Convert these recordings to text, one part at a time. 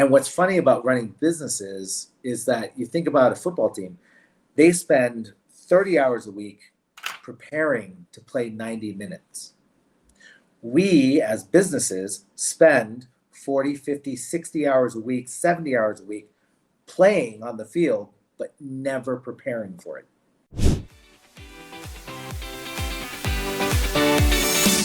And what's funny about running businesses is that you think about a football team, they spend 30 hours a week preparing to play 90 minutes. We as businesses spend 40, 50, 60 hours a week, 70 hours a week playing on the field, but never preparing for it.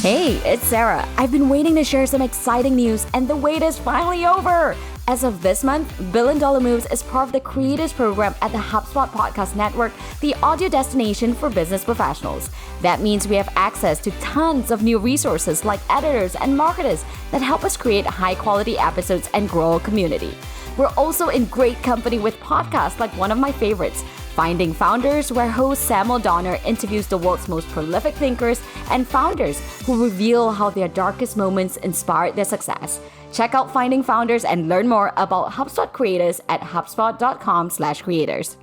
Hey, it's Sarah. I've been waiting to share some exciting news, and the wait is finally over. As of this month, Billion Dollar Moves is part of the Creators Program at the HubSpot Podcast Network, the audio destination for business professionals. That means we have access to tons of new resources like editors and marketers that help us create high-quality episodes and grow a community. We're also in great company with podcasts like one of my favorites, Finding Founders, where host Sam O'Donnell interviews the world's most prolific thinkers and founders who reveal how their darkest moments inspired their success. Check out Finding Founders and learn more about HubSpot creators at hubspot.com/creators.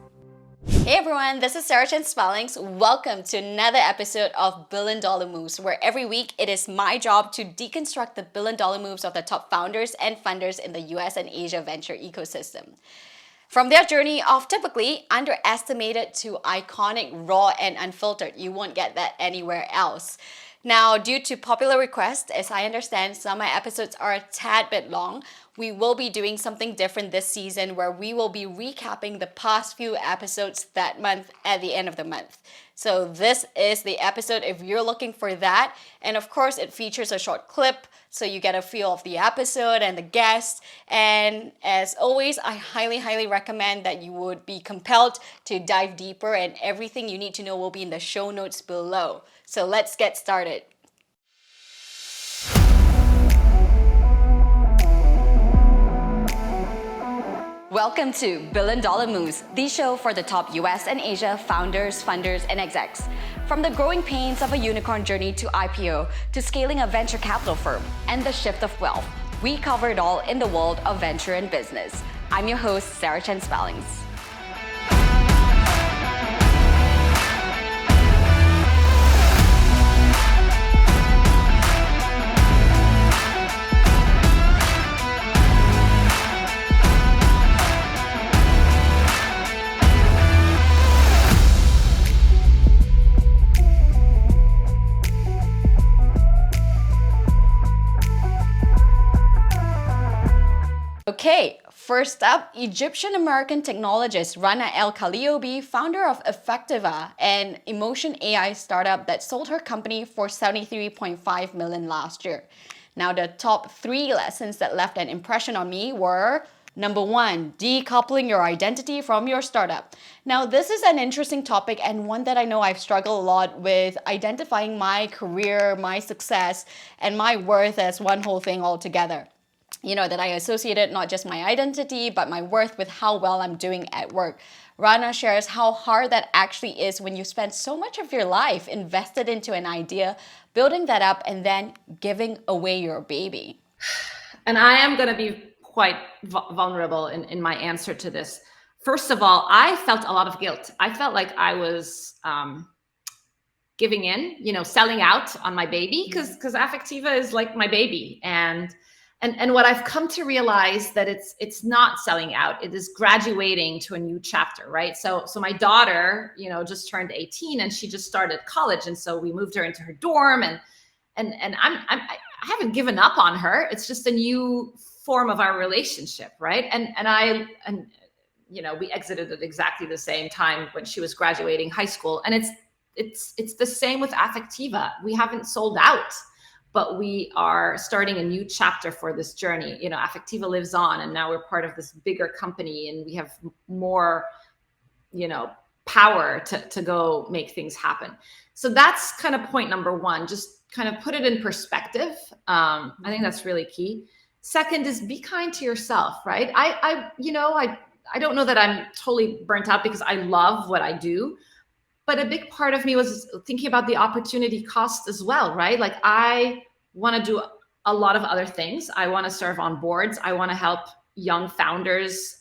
Hey everyone, this is Sarah Chen-Spellings. Welcome to another episode of Billion Dollar Moves, where every week it is my job to deconstruct the billion-dollar moves of the top founders and funders in the US and Asia venture ecosystem. From their journey of typically underestimated to iconic, raw, and unfiltered. You won't get that anywhere else. Now, due to popular request, as I understand, some of my episodes are a tad bit long. We will be doing something different this season where we will be recapping the past few episodes that month at the end of the month. So this is the episode if you're looking for that. And of course, it features a short clip so you get a feel of the episode and the guest. And as always, I highly recommend that you would be compelled to dive deeper, and everything you need to know will be in the show notes below. So let's get started. Welcome to Billion Dollar Moves, the show for the top US and Asia founders, funders, and execs. From the growing pains of a unicorn journey to IPO, to scaling a venture capital firm, and the shift of wealth, we cover it all in the world of venture and business. I'm your host, Sarah Chen-Spellings. Okay, first up, Egyptian-American technologist Rana El Khaliobi, founder of Effectiva, an emotion AI startup that sold her company for $73.5 million last year. Now, the top 3 lessons that left an impression on me were: number 1, decoupling your identity from your startup. Now, this is an interesting topic and one that I know I've struggled a lot with identifying my career, my success, and my worth as one whole thing altogether. You know, that I associated not just my identity, but my worth with how well I'm doing at work. Rana shares how hard that actually is when you spend so much of your life invested into an idea, building that up, and then giving away your baby. And I am going to be quite vulnerable in my answer to this. First of all, I felt a lot of guilt. I felt like I was giving in, selling out on my baby, because Effectiva is like my baby. And what I've come to realize that it's not selling out. It is graduating to a new chapter, right? So my daughter, just turned 18 and she just started college, and so we moved her into her dorm, and I haven't given up on her. It's just a new form of our relationship, right? And we exited at exactly the same time when she was graduating high school, and it's the same with Effectiva. We haven't sold out, but we are starting a new chapter for this journey. Effectiva lives on, and now we're part of this bigger company, and we have more, power to go make things happen. So that's kind of point number 1. Just kind of put it in perspective. I think that's really key. Second is be kind to yourself, right? I don't know that I'm totally burnt out, because I love what I do. But a big part of me was thinking about the opportunity cost as well, right? Like, I want to do a lot of other things. I want to serve on boards. I want to help young founders,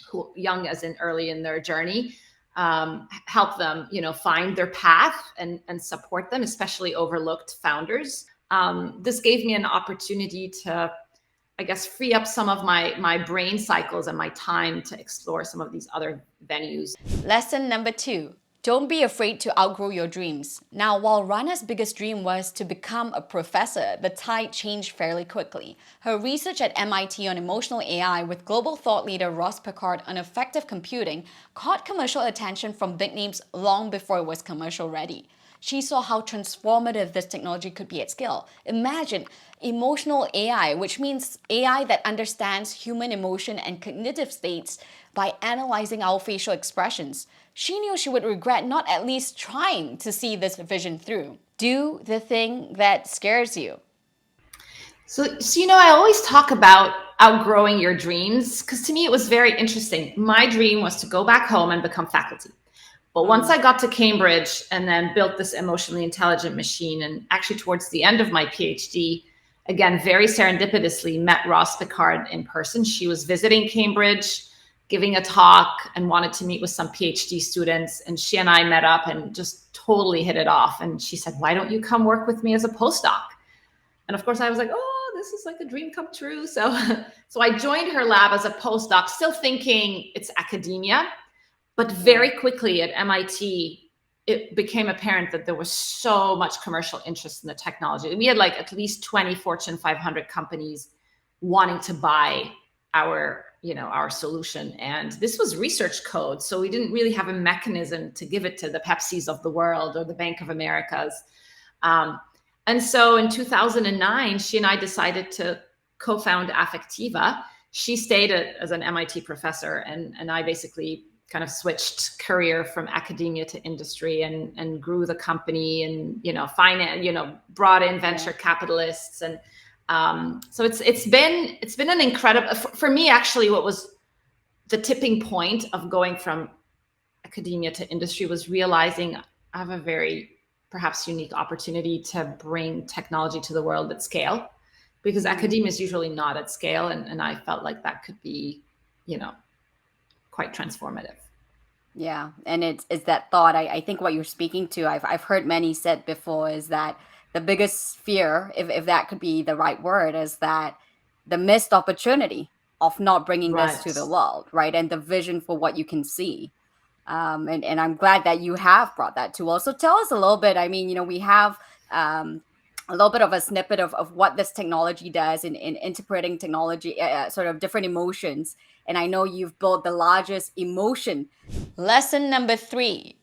who young as in early in their journey, help them, find their path and support them, especially overlooked founders. This gave me an opportunity to I guess, free up some of my brain cycles and my time to explore some of these other venues. Lesson number 2. Don't be afraid to outgrow your dreams. Now, while Rana's biggest dream was to become a professor, the tide changed fairly quickly. Her research at MIT on emotional AI with global thought leader Ross Picard on effective computing caught commercial attention from big names long before it was commercial ready. She saw how transformative this technology could be at scale. Imagine emotional AI, which means AI that understands human emotion and cognitive states by analyzing our facial expressions. She knew she would regret not at least trying to see this vision through. Do the thing that scares you. So I always talk about outgrowing your dreams, because to me it was very interesting. My dream was to go back home and become faculty. But once I got to Cambridge and then built this emotionally intelligent machine, and actually towards the end of my PhD, again, very serendipitously met Ross Picard in person. She was visiting Cambridge, giving a talk, and wanted to meet with some PhD students. And she and I met up and just totally hit it off. And she said, why don't you come work with me as a postdoc? And of course I was like, oh, this is like a dream come true. So I joined her lab as a postdoc, still thinking it's academia. But very quickly at MIT, it became apparent that there was so much commercial interest in the technology. We had like at least 20 Fortune 500 companies wanting to buy our solution. And this was research code. So we didn't really have a mechanism to give it to the Pepsis of the world or the Bank of Americas. And so in 2009, she and I decided to co-found Affectiva. She stayed as an MIT professor, and I basically kind of switched career from academia to industry and grew the company and, finance, brought in venture capitalists. And so it's been an incredible, for me, actually, what was the tipping point of going from academia to industry was realizing I have a very perhaps unique opportunity to bring technology to the world at scale, because academia is usually not at scale. And I felt like that could be, quite transformative. Yeah, and it's that thought. I think what you're speaking to, I've heard many said before, is that the biggest fear, if that could be the right word, is that the missed opportunity of not bringing this to the world, right? And the vision for what you can see. And I'm glad that you have brought that to us. So tell us a little bit. I mean, we have a little bit of a snippet of what this technology does in interpreting technology, sort of different emotions. And I know you've built the largest emotion. Lesson number 3.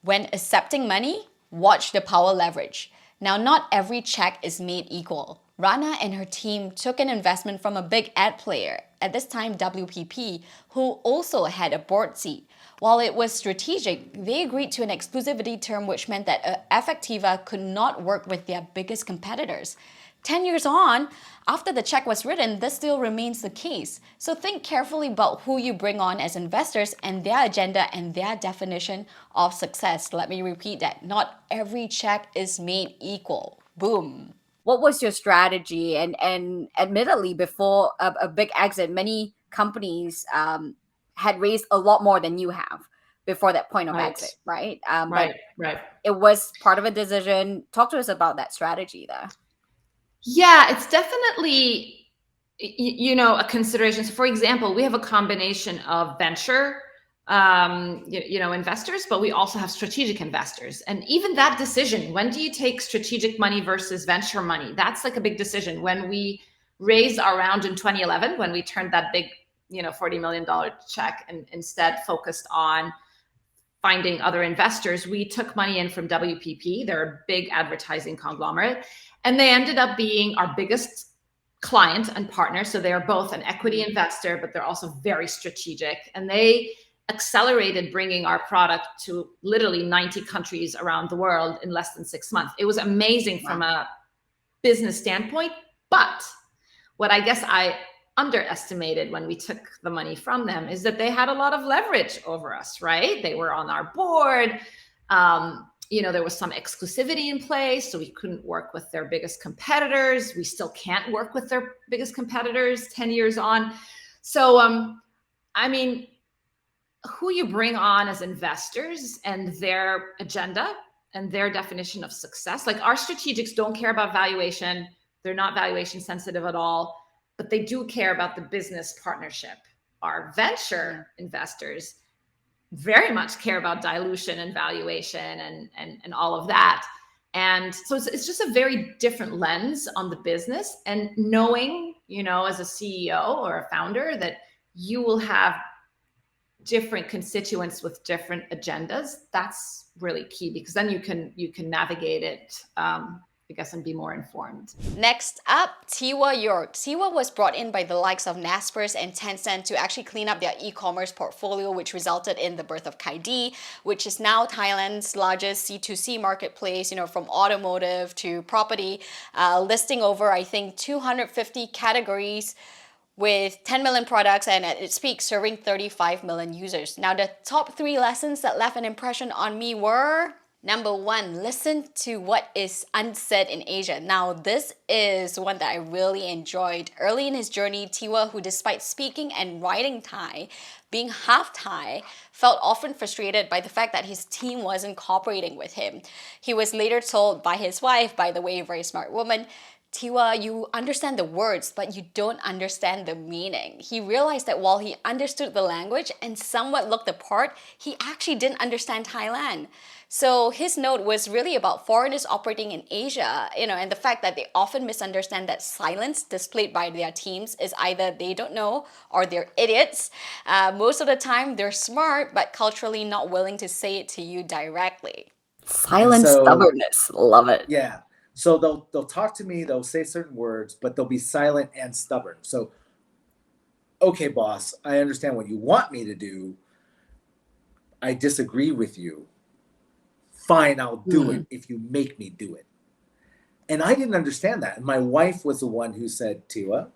When accepting money, watch the power leverage. Now, not every check is made equal. Rana and her team took an investment from a big ad player, at this time WPP, who also had a board seat. While it was strategic, they agreed to an exclusivity term which meant that Affectiva could not work with their biggest competitors. 10 years on, after the check was written, this still remains the case. So think carefully about who you bring on as investors and their agenda and their definition of success. Let me repeat that. Not every check is made equal. Boom. What was your strategy? And admittedly, before a big exit, many companies had raised a lot more than you have before that point of exit, right? Right. It was part of a decision. Talk to us about that strategy there. Yeah, it's definitely, a consideration. So for example, we have a combination of venture, investors, but we also have strategic investors. And even that decision, when do you take strategic money versus venture money? That's like a big decision. When we raised our round in 2011, when we turned that big, $40 million check and instead focused on finding other investors, we took money in from WPP. They're a big advertising conglomerate, and they ended up being our biggest client and partner. So they are both an equity investor, but they're also very strategic. And they accelerated bringing our product to literally 90 countries around the world in less than 6 months. It was amazing from a business standpoint. But what I guess I underestimated when we took the money from them is that they had a lot of leverage over us, right? They were on our board. There was some exclusivity in place, so we couldn't work with their biggest competitors. We still can't work with their biggest competitors 10 years on. So, who you bring on as investors and their agenda and their definition of success. Like, our strategics don't care about valuation. They're not valuation sensitive at all. but they do care about the business partnership. Our venture investors very much care about dilution and valuation and all of that. And so it's just a very different lens on the business, and knowing, as a CEO or a founder, that you will have different constituents with different agendas. That's really key, because then you can navigate it, I guess, and be more informed. Next up, Tiwa York. Tiwa was brought in by the likes of Naspers and Tencent to actually clean up their e-commerce portfolio, which resulted in the birth of Kaidi, which is now Thailand's largest C2C marketplace, from automotive to property, listing over, I think, 250 categories with 10 million products, and at its peak serving 35 million users. Now, the top 3 lessons that left an impression on me were: number 1, listen to what is unsaid in Asia. Now, this is one that I really enjoyed. Early in his journey, Tiwa, who despite speaking and writing Thai, being half Thai, felt often frustrated by the fact that his team wasn't cooperating with him. He was later told by his wife, by the way, a very smart woman, Tiwa, you understand the words, but you don't understand the meaning. He realized that while he understood the language and somewhat looked the part, he actually didn't understand Thailand. So his note was really about foreigners operating in Asia, and the fact that they often misunderstand that silence displayed by their teams is either they don't know or they're idiots. Most of the time, they're smart, but culturally not willing to say it to you directly. Silent stubbornness. Love it. Yeah. So they'll talk to me, they'll say certain words, but they'll be silent and stubborn. So, okay, boss, I understand what you want me to do. I disagree with you. Fine, I'll do it if you make me do it. And I didn't understand that. And my wife was the one who said, Tiwa,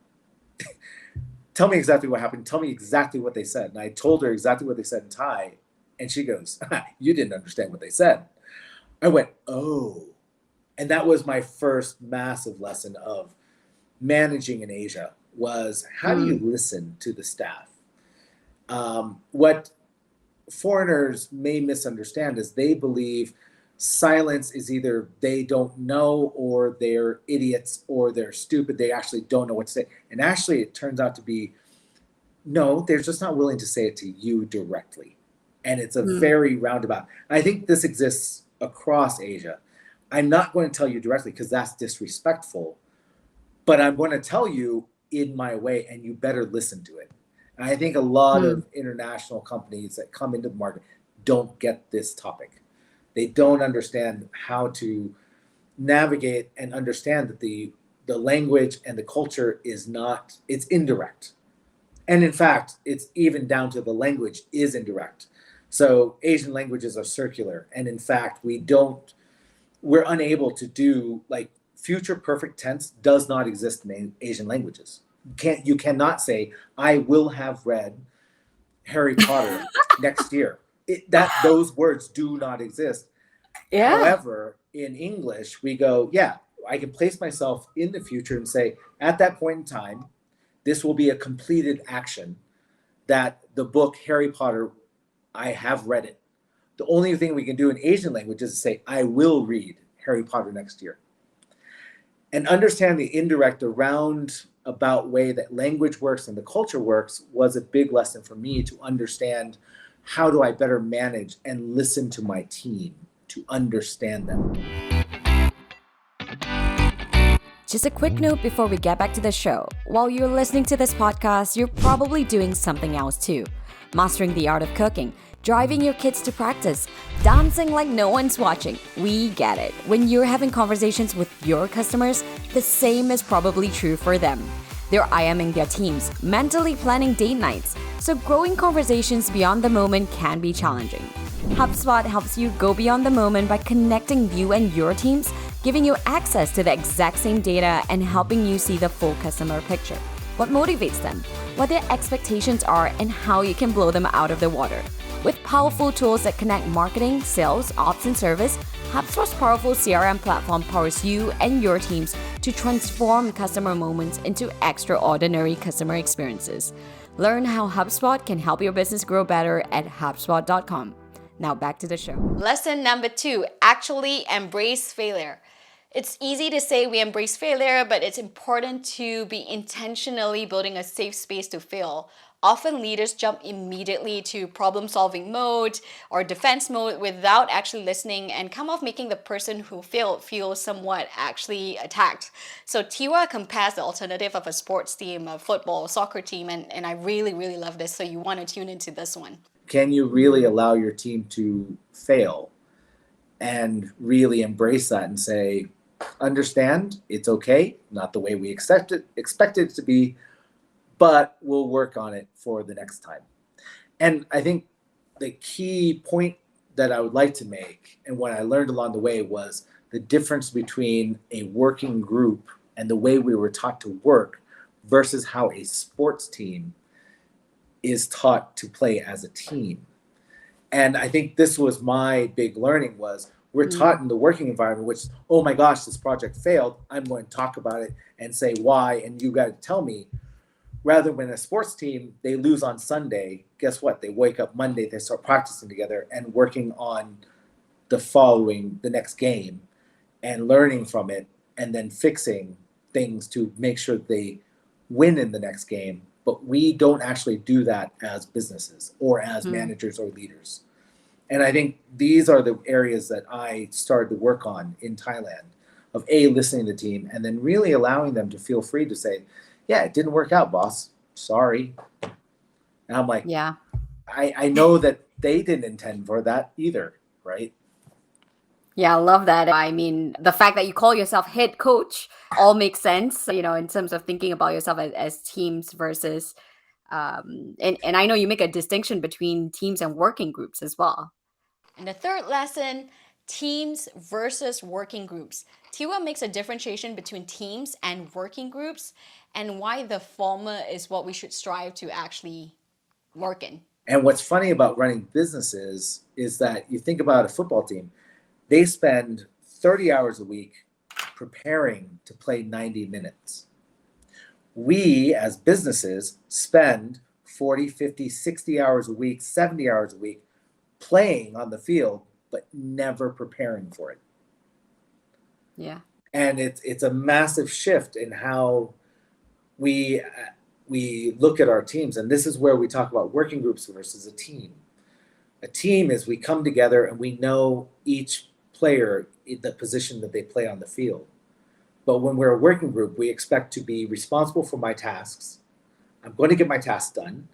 tell me exactly what happened. Tell me exactly what they said. And I told her exactly what they said in Thai. And she goes, you didn't understand what they said. I went, oh. And that was my first massive lesson of managing in Asia, was how do you listen to the staff? What foreigners may misunderstand is they believe silence is either they don't know, or they're idiots, or they're stupid. They actually don't know what to say. And actually, it turns out to be, no, they're just not willing to say it to you directly. And it's a very roundabout. I think this exists across Asia. I'm not going to tell you directly because that's disrespectful, but I'm going to tell you in my way, and you better listen to it. And I think a lot of international companies that come into the market don't get this topic. They don't understand how to navigate and understand that the language and the culture is not, it's indirect. And in fact, it's even down to the language is indirect. So Asian languages are circular. And in fact, we're unable to do, like, future perfect tense does not exist in Asian languages. You cannot say, I will have read Harry Potter next year. Those words do not exist. Yeah. However, in English, we go, yeah, I can place myself in the future and say, at that point in time, this will be a completed action, that the book Harry Potter, I have read it. The only thing we can do in Asian language is to say, I will read Harry Potter next year. And understand the indirect about way that language works and the culture works was a big lesson for me to understand how do I better manage and listen to my team to understand them. Just a quick note before we get back to the show. While you're listening to this podcast, you're probably doing something else too. Mastering the art of cooking, driving your kids to practice, dancing like no one's watching. We get it. When you're having conversations with your customers, the same is probably true for them. They're IMing their teams, mentally planning date nights, so growing conversations beyond the moment can be challenging. HubSpot helps you go beyond the moment by connecting you and your teams, giving you access to the exact same data and helping you see the full customer picture. What motivates them, what their expectations are, and how you can blow them out of the water. With powerful tools that connect marketing, sales, ops, and service, HubSpot's powerful CRM platform powers you and your teams to transform customer moments into extraordinary customer experiences. Learn how HubSpot can help your business grow better at HubSpot.com. Now back to the show. Lesson number 2, actually embrace failure. It's easy to say we embrace failure, but it's important to be intentionally building a safe space to fail. Often leaders jump immediately to problem solving mode or defense mode without actually listening and come off making the person who failed feel somewhat actually attacked. So Tiwa compares the alternative of a sports team, a football, soccer team, and I really, really love this. So you want to tune into this one. Can you really allow your team to fail and really embrace that and say, understand it's okay, not the way we expect it to be, but we'll work on it for the next time. And I think the key point that I would like to make, and what I learned along the way, was the difference between a working group and the way we were taught to work versus how a sports team is taught to play as a team. And I think this was my big learning was we're taught in the working environment, which, oh my gosh, this project failed. I'm going to talk about it and say why, and you got to tell me. Rather, when a sports team, they lose on Sunday, guess what? They wake up Monday, they start practicing together and working on the next game and learning from it and then fixing things to make sure they win in the next game. But we don't actually do that as businesses or as managers or leaders. And I think these are the areas that I started to work on in Thailand of listening to the team and then really allowing them to feel free to say, yeah, it didn't work out, boss. Sorry. And I'm like, Yeah. I know that they didn't intend for that either, right? Yeah, I love that. I mean, the fact that you call yourself head coach all makes sense, in terms of thinking about yourself as teams versus, and I know you make a distinction between teams and working groups as well. And the third lesson, teams versus working groups. Tiwa makes a differentiation between teams and working groups and why the former is what we should strive to actually work in. And what's funny about running businesses is that you think about a football team, they spend 30 hours a week preparing to play 90 minutes. We as businesses spend 40, 50, 60 hours a week, 70 hours a week playing on the field, but never preparing for it. Yeah. And it's a massive shift in how we look at our teams. And this is where we talk about working groups versus a team. A team is we come together and we know each player in the position that they play on the field. But when we're a working group, we expect to be responsible for my tasks. I'm going to get my tasks done.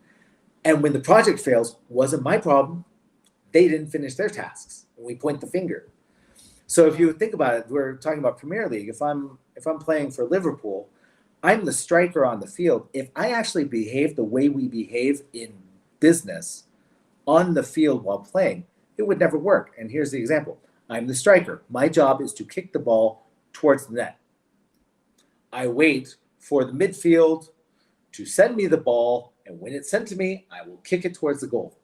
And when the project fails, wasn't my problem. They didn't finish their tasks. And we point the finger. So if you think about it, we're talking about Premier League. If I'm playing for Liverpool, I'm the striker on the field. If I actually behave the way we behave in business on the field while playing, it would never work. And here's the example. I'm the striker. My job is to kick the ball towards the net. I wait for the midfield to send me the ball, and when it's sent to me, I will kick it towards the goal.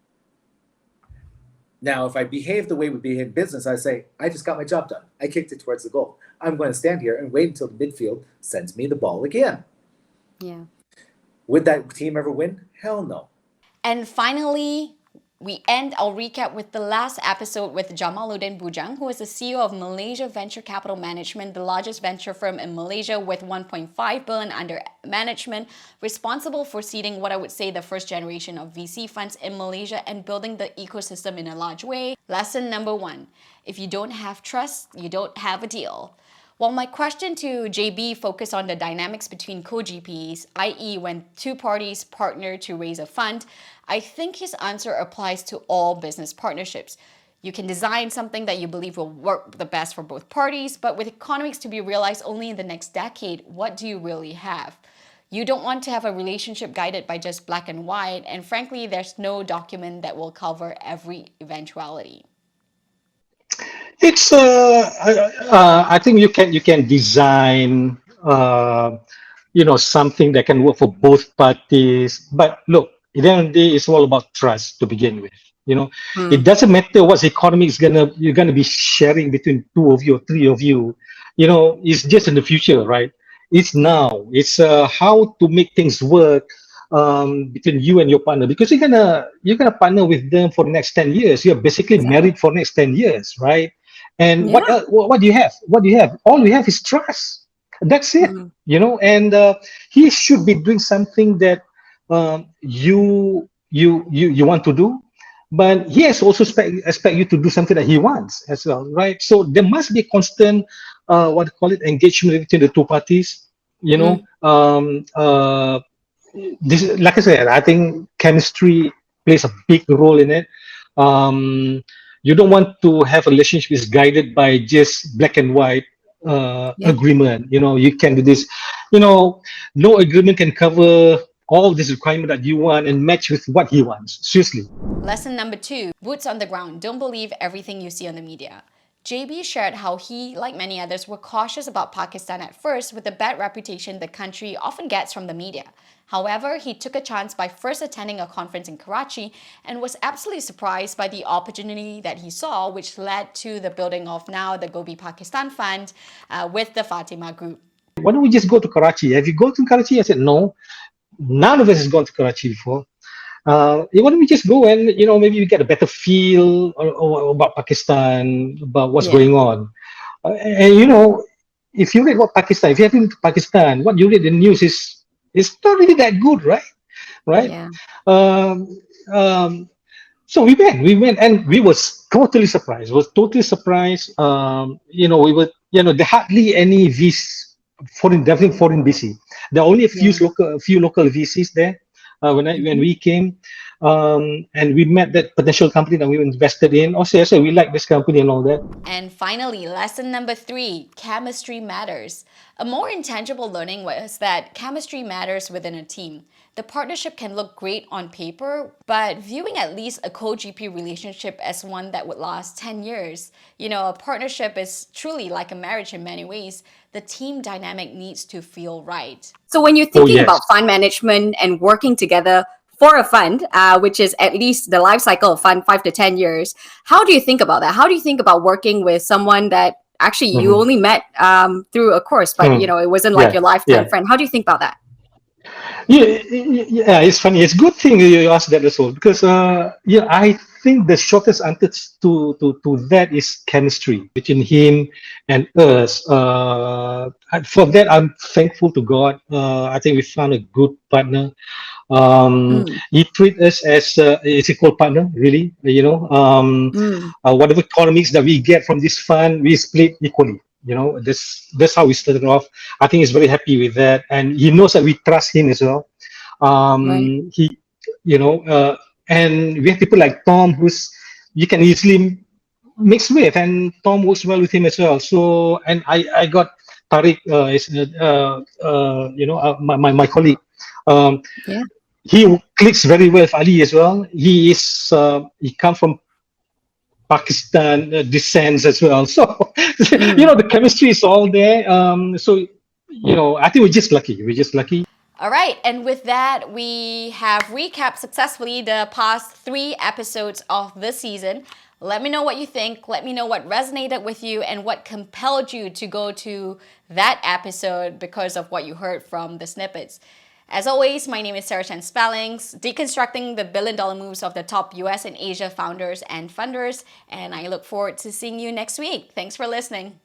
Now, if I behave the way we behave in business, I say, I just got my job done. I kicked it towards the goal. I'm going to stand here and wait until the midfield sends me the ball again. Yeah. Would that team ever win? Hell no. And finally, we end our recap with the last episode with Jamaluddin Bujang, who is the CEO of Malaysia Venture Capital Management, the largest venture firm in Malaysia with 1.5 billion under management, responsible for seeding what I would say the first generation of VC funds in Malaysia and building the ecosystem in a large way. Lesson number 1, if you don't have trust, you don't have a deal. While my question to JB focused on the dynamics between co-GPs, i.e. when two parties partner to raise a fund, I think his answer applies to all business partnerships. You can design something that you believe will work the best for both parties, but with economics to be realized only in the next decade, what do you really have? You don't want to have a relationship guided by just black and white, and frankly, there's no document that will cover every eventuality. It's I think you can design something that can work for both parties. But look, at the end of the day, it's all about trust to begin with. It doesn't matter what economy you're gonna be sharing between two of you or three of you. It's just in the future, right? It's now. It's how to make things work between you and your partner, because you're gonna partner with them for the next 10 years. You're basically married for the next 10 years, right? And what do you have? What do you have? All we have is trust. That's it. And he should be doing something that you want to do, but he has also expect you to do something that he wants as well, right? So there must be a constant engagement between the two parties. This, like I said, I think chemistry plays a big role in it. You don't want to have a relationship is guided by just black and white agreement. You can do this. No agreement can cover all this requirement that you want and match with what he wants. Seriously. Lesson number 2, boots on the ground. Don't believe everything you see on the media. JB shared how he, like many others, were cautious about Pakistan at first with the bad reputation the country often gets from the media. However, he took a chance by first attending a conference in Karachi and was absolutely surprised by the opportunity that he saw, which led to the building of now the Gobi Pakistan Fund with the Fatima Group. Why don't we just go to Karachi? Have you gone to Karachi? I said, no. None of us has gone to Karachi before. Why don't we just go and maybe we get a better feel about Pakistan, about what's going on. And if you read about Pakistan, if you have been to Pakistan, what you read in the news is not really that good, right? Yeah. So we went, and we was totally surprised. We were, there hardly any VCs, definitely foreign VC. There are only a few local VCs there. When we came, and we met that potential company that we invested in. Also, we like this company and all that. And finally, lesson number 3, chemistry matters. A more intangible learning was that chemistry matters within a team. The partnership can look great on paper, but viewing at least a co-GP relationship as one that would last 10 years, a partnership is truly like a marriage in many ways. The team dynamic needs to feel right. So when you're thinking about fund management and working together for a fund, which is at least the life cycle of fund 5 to 10 years, how do you think about that? How do you think about working with someone that actually you only met through a course, but it wasn't like your lifetime friend? How do you think about that? Yeah, it's funny. It's a good thing you asked that as well, because I think the shortest answer to that is chemistry between him and us. For that, I'm thankful to God. I think we found a good partner. He treats us as it's equal partner, really. Whatever economics that we get from this fund, we split equally. That's how we started off. I think he's very happy with that, and he knows that we trust him as well. He, and we have people like Tom, who's you can easily mix with, and Tom works well with him as well. So, and I got Tariq, my colleague. He clicks very well with Ali as well. He comes from Pakistan descends as well. So, the chemistry is all there. I think we're just lucky. All right, and with that, we have recapped successfully the past 3 episodes of this season. Let me know what you think. Let me know what resonated with you and what compelled you to go to that episode because of what you heard from the snippets. As always, my name is Sarah Chen-Spellings, deconstructing the billion-dollar moves of the top US and Asia founders and funders, and I look forward to seeing you next week. Thanks for listening.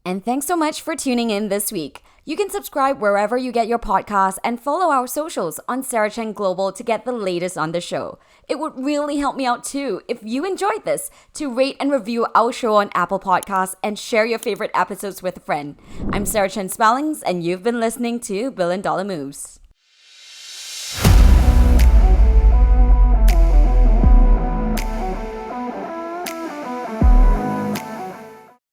And thanks so much for tuning in this week. You can subscribe wherever you get your podcasts and follow our socials on Sarah Chen Global to get the latest on the show. It would really help me out too if you enjoyed this to rate and review our show on Apple Podcasts and share your favorite episodes with a friend. I'm Sarah Chen-Spellings and you've been listening to Billion Dollar Moves.